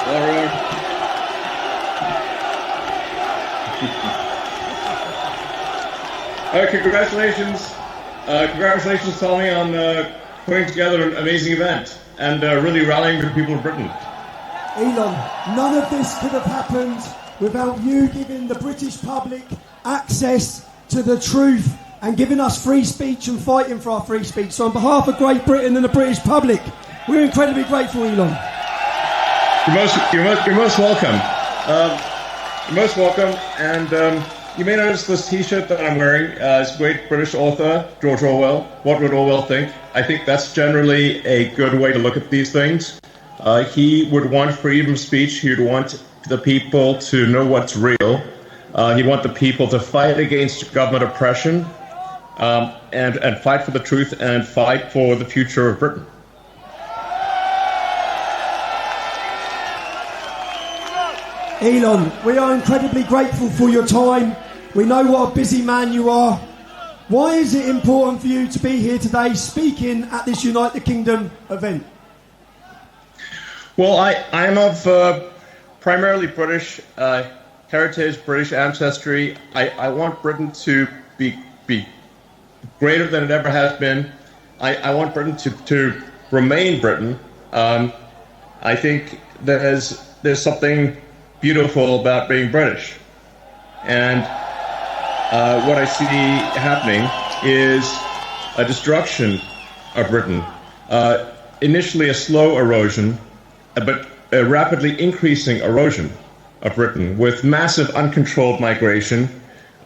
everyone. Congratulations. Congratulations, Tommy, on putting together an amazing event and really rallying the people of Britain. Elon, none of this could have happened without you giving the British public access to the truth and giving us free speech and fighting for our free speech. So on behalf of Great Britain and the British public, we're incredibly grateful, Elon. You're most welcome. You're most welcome. And you may notice this T-shirt that I'm wearing. It's great British author George Orwell. What would Orwell think? I think that's generally a good way to look at these things. He would want freedom of speech. He would want the people to know what's real. He'd want the people to fight against government oppression and fight for the truth and fight for the future of Britain. Elon, we are incredibly grateful for your time. We know what a busy man you are. Why is it important for you to be here today speaking at this Unite the Kingdom event? Well, I'm of primarily British heritage, British ancestry. I want Britain to be greater than it ever has been. I want Britain to remain Britain. I think there's something beautiful about being British. And what I see happening is a destruction of Britain. Initially a slow erosion, but a rapidly increasing erosion of Britain with massive uncontrolled migration,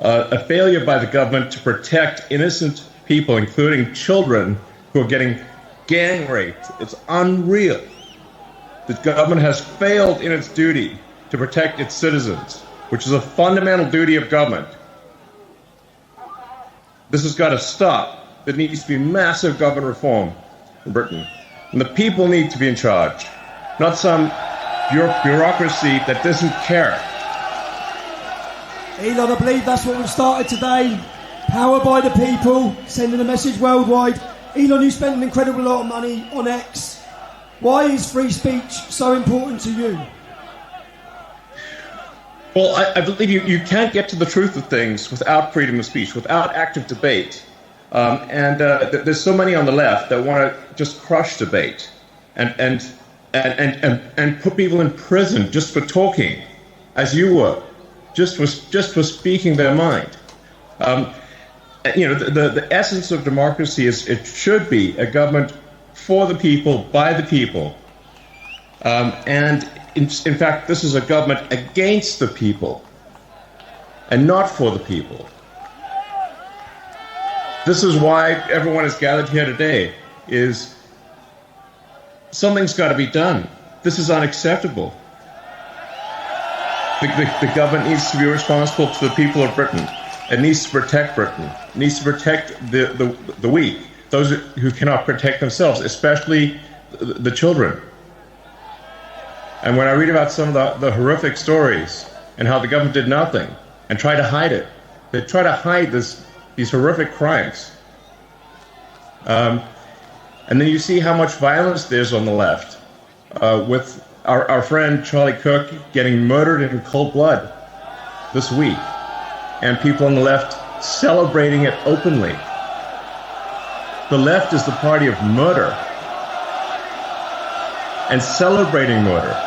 a failure by the government to protect innocent people, including children who are getting gang raped. It's unreal. The government has failed in its duty to protect its citizens, which is a fundamental duty of government. This has got to stop. There needs to be massive government reform in Britain. And the people need to be in charge, not some bureaucracy that doesn't care. Elon, I believe that's what we've started today. Power by the people, sending a message worldwide. Elon, you spend an incredible lot of money on X. Why is free speech so important to you? Well, I believe you can't get to the truth of things without freedom of speech, without active debate. There's so many on the left that want to just crush debate and put people in prison just for talking, as you were, just for speaking their mind. The essence of democracy is it should be a government for the people, by the people, In fact, this is a government against the people and not for the people. This is why everyone is gathered here today, is something's got to be done. This is unacceptable. The government needs to be responsible to the people of Britain. It needs to protect Britain. It needs to protect the weak, those who cannot protect themselves, especially the children. And when I read about some of the horrific stories and how the government did nothing and tried to hide it, they try to hide these horrific crimes. And then you see how much violence there's on the left, with our friend Charlie Cook getting murdered in cold blood this week, and people on the left celebrating it openly. The left is the party of murder and celebrating murder.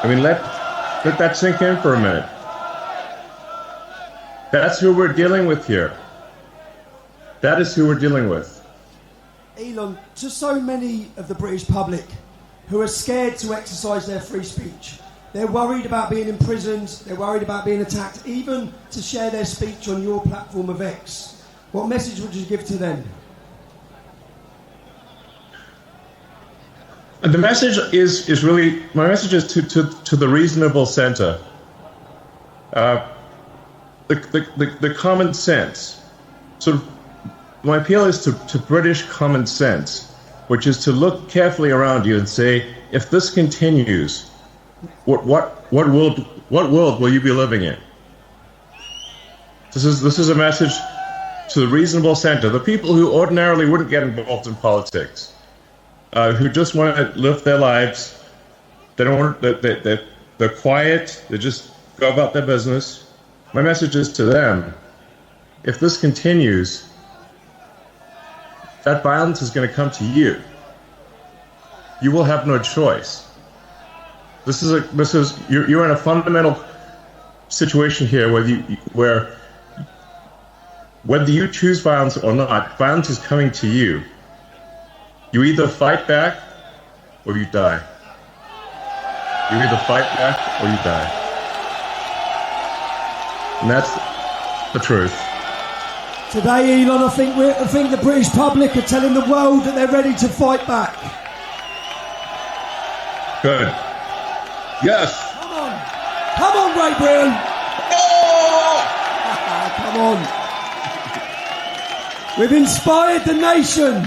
I mean, let that sink in for a minute. That's who we're dealing with here. That is who we're dealing with. Elon, to so many of the British public who are scared to exercise their free speech, they're worried about being imprisoned, they're worried about being attacked, even to share their speech on your platform of X. What message would you give to them? The message is really, my message is to the reasonable center. The common sense. So my appeal is to British common sense, which is to look carefully around you and say, if this continues, what world will you be living in? This is a message to the reasonable center, the people who ordinarily wouldn't get involved in politics. who just want to live their lives. They don't want. They're quiet. They just go about their business. My message is to them: if this continues, that violence is going to come to you. You will have no choice. You're in a fundamental situation here where whether you choose violence or not, violence is coming to you. You either fight back or you die. You either fight back or you die. And that's the truth. Today, Elon, I think the British public are telling the world that they're ready to fight back. Good. Yes. Come on, Great Britain. Oh! Come on. We've inspired the nation.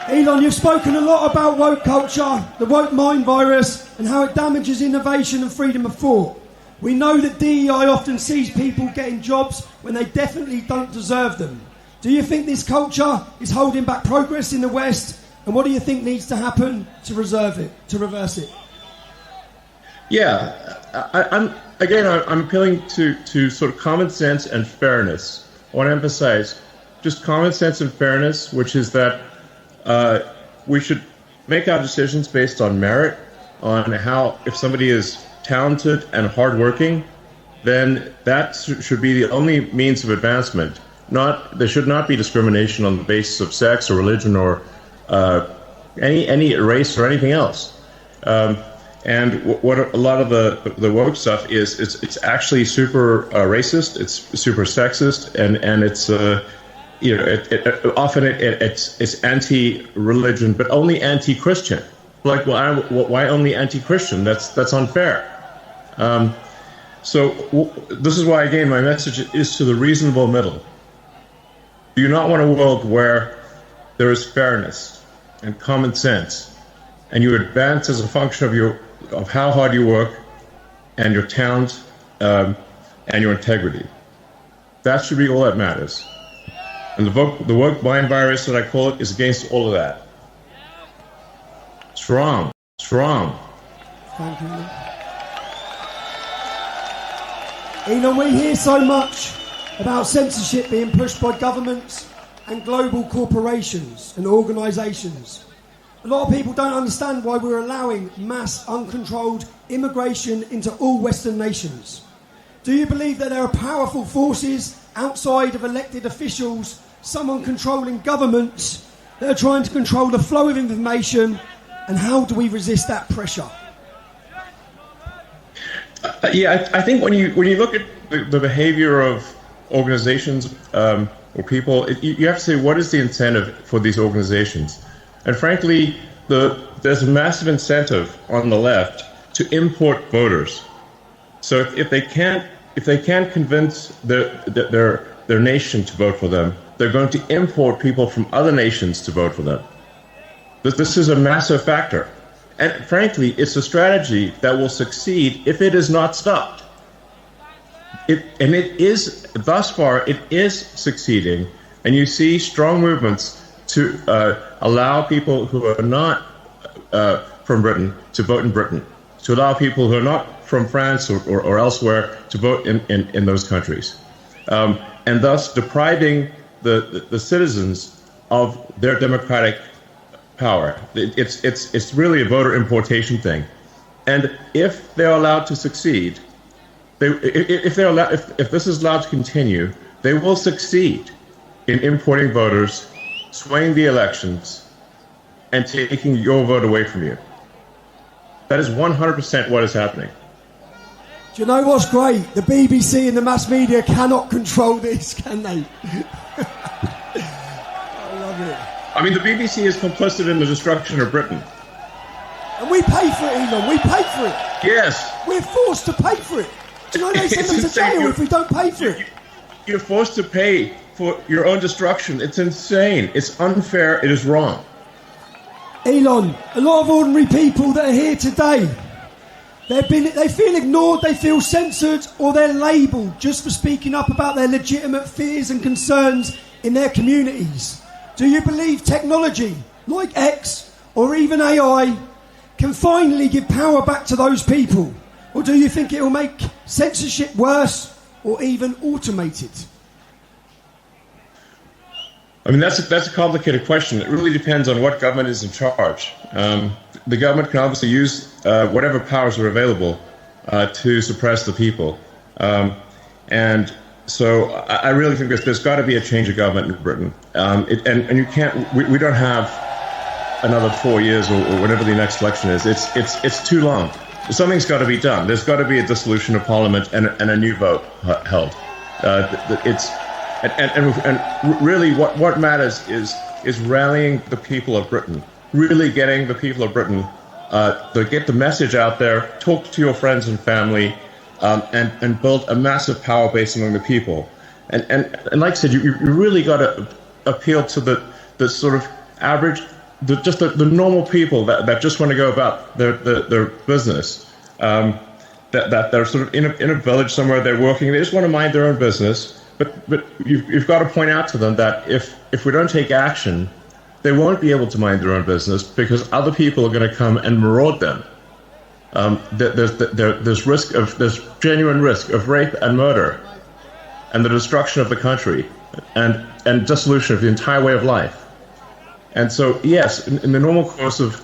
Elon, you've spoken a lot about woke culture, the woke mind virus, and how it damages innovation and freedom of thought. We know that DEI often sees people getting jobs when they definitely don't deserve them. Do you think this culture is holding back progress in the West? And what do you think needs to happen to reverse it? Yeah, I'm appealing to sort of common sense and fairness. I want to emphasize just common sense and fairness, which is that we should make our decisions based on merit, on how if somebody is talented and hardworking, then that should be the only means of advancement. There should not be discrimination on the basis of sex or religion or any race or anything else. And what a lot of the woke stuff is, it's actually super racist. It's super sexist, and it's often it's anti-religion, but only anti-Christian. Like, why only anti-Christian? That's unfair. So this is why, again, my message is to the reasonable middle. Do you not want a world where there is fairness and common sense, and you advance as a function of how hard you work, and your talent, and your integrity? That should be all that matters. And the woke mind virus, that I call it, is against all of that. Strong. Thank you. Elon, we hear so much about censorship being pushed by governments and global corporations and organisations. A lot of people don't understand why we're allowing mass, uncontrolled immigration into all Western nations. Do you believe that there are powerful forces outside of elected officials, someone controlling governments, that are trying to control the flow of information, and how do we resist that pressure? I think when you look at the behavior of organizations or people, you have to say, what is the incentive for these organizations? And frankly, there's a massive incentive on the left to import voters. So if they can't convince their nation to vote for them, they're going to import people from other nations to vote for them. This is a massive factor. And frankly, it's a strategy that will succeed if it is not stopped. Thus far, it is succeeding. And you see strong movements to allow people who are not from Britain to vote in Britain, to allow people who are not from France or elsewhere to vote in those countries, and thus depriving the citizens of their democratic power. It's really a voter importation thing, and if they're allowed to succeed, if this is allowed to continue, they will succeed in importing voters, swaying the elections, and taking your vote away from you. That is 100% what is happening. Do you know what's great? The BBC and the mass media cannot control this, can they? I love it. I mean, the BBC is complicit in the destruction of Britain. And we pay for it, Elon. We pay for it. Yes. We're forced to pay for it. Do you know they send them to jail if we don't pay for it? You're forced to pay for your own destruction. It's insane. It's unfair. It is wrong. Elon, a lot of ordinary people that are here today, they feel ignored, they feel censored, or they're labelled just for speaking up about their legitimate fears and concerns in their communities. Do you believe technology like X or even AI can finally give power back to those people? Or do you think it will make censorship worse or even automate it? I mean, that's a complicated question. It really depends on what government is in charge. The government can obviously use whatever powers are available to suppress the people. And so I really think there's got to be a change of government in Britain. And you can't, we don't have another 4 years or whatever the next election is. It's too long. Something's got to be done. There's got to be a dissolution of Parliament and a new vote held. And really what matters is rallying the people of Britain, really getting the people of Britain to get the message out there, talk to your friends and family, and build a massive power base among the people. And like I said, you really got to appeal to the sort of average, the normal people that just want to go about their business. That they're sort of in a village somewhere, they're working, they just want to mind their own business. But you've got to point out to them that if we don't take action, they won't be able to mind their own business because other people are going to come and maraud them. There's genuine risk of rape and murder, and the destruction of the country, and dissolution of the entire way of life. And so, yes, in the normal course of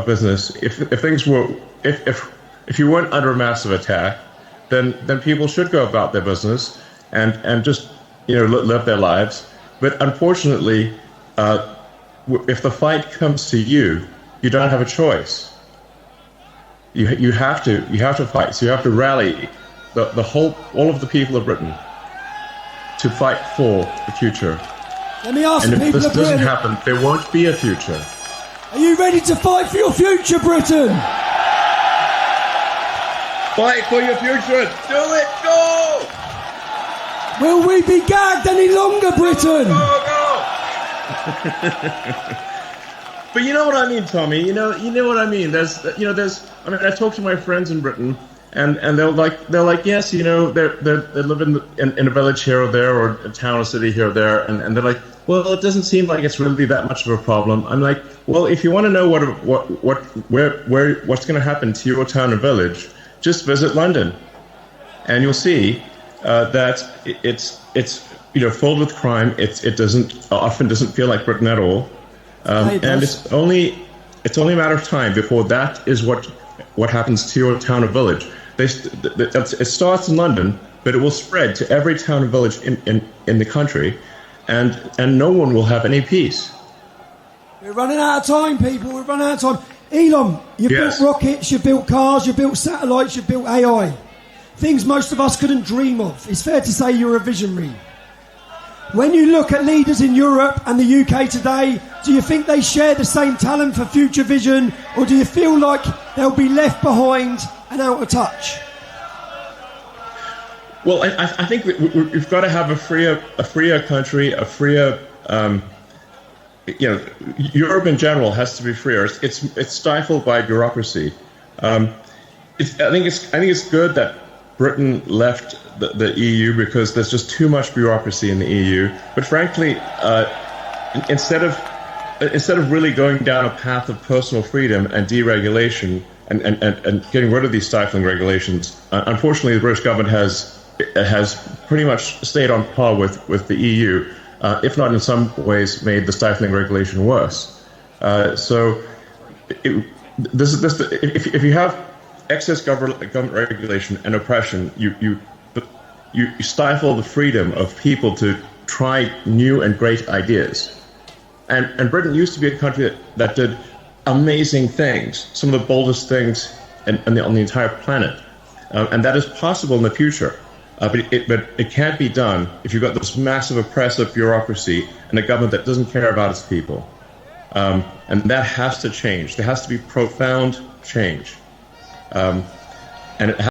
business, if you weren't under a massive attack, then people should go about their business and just live their lives. But unfortunately, if the fight comes to you, you don't have a choice. You have to fight. So you have to rally all of the people of Britain to fight for the future. Let me ask and the if people this of doesn't Britain, happen, there won't be a future. are you ready to fight for your future, Britain? Fight for your future. Do it. Go. Will we be gagged any longer, Britain? Go. But you know what I mean, Tommy. You know what I mean. I mean, I talk to my friends in Britain, and they're like, yes, they live in a village here or there, or a town or city here or there, and they're like, well, it doesn't seem like it's really that much of a problem. I'm like, well, if you want to know what's going to happen to your town or village, just visit London, and you'll see that it's filled with crime. It often doesn't feel like Britain at all, and it's only a matter of time before that is what happens to your town or village. It starts in London, but it will spread to every town and village in the country, and no one will have any peace. We're running out of time, people. We're running out of time. Elon, you've built rockets, you've built cars, you've built satellites, you've built AI. Things most of us couldn't dream of. It's fair to say you're a visionary. When you look at leaders in Europe and the UK today, do you think they share the same talent for future vision, or do you feel like they'll be left behind and out of touch? Well, I think we've got to have a freer country, a freer. Europe in general has to be freer. It's stifled by bureaucracy. I think it's good that Britain left the EU because there's just too much bureaucracy in the EU. But frankly, instead of really going down a path of personal freedom and deregulation and getting rid of these stifling regulations, unfortunately, the British government has pretty much stayed on par with the EU. If not in some ways made the stifling regulation worse. If you have excess government regulation and oppression, you stifle the freedom of people to try new and great ideas. And Britain used to be a country that did amazing things, some of the boldest things on the entire planet. And that is possible in the future. But it can't be done if you've got this massive oppressive bureaucracy and a government that doesn't care about its people. And that has to change. There has to be profound change. And it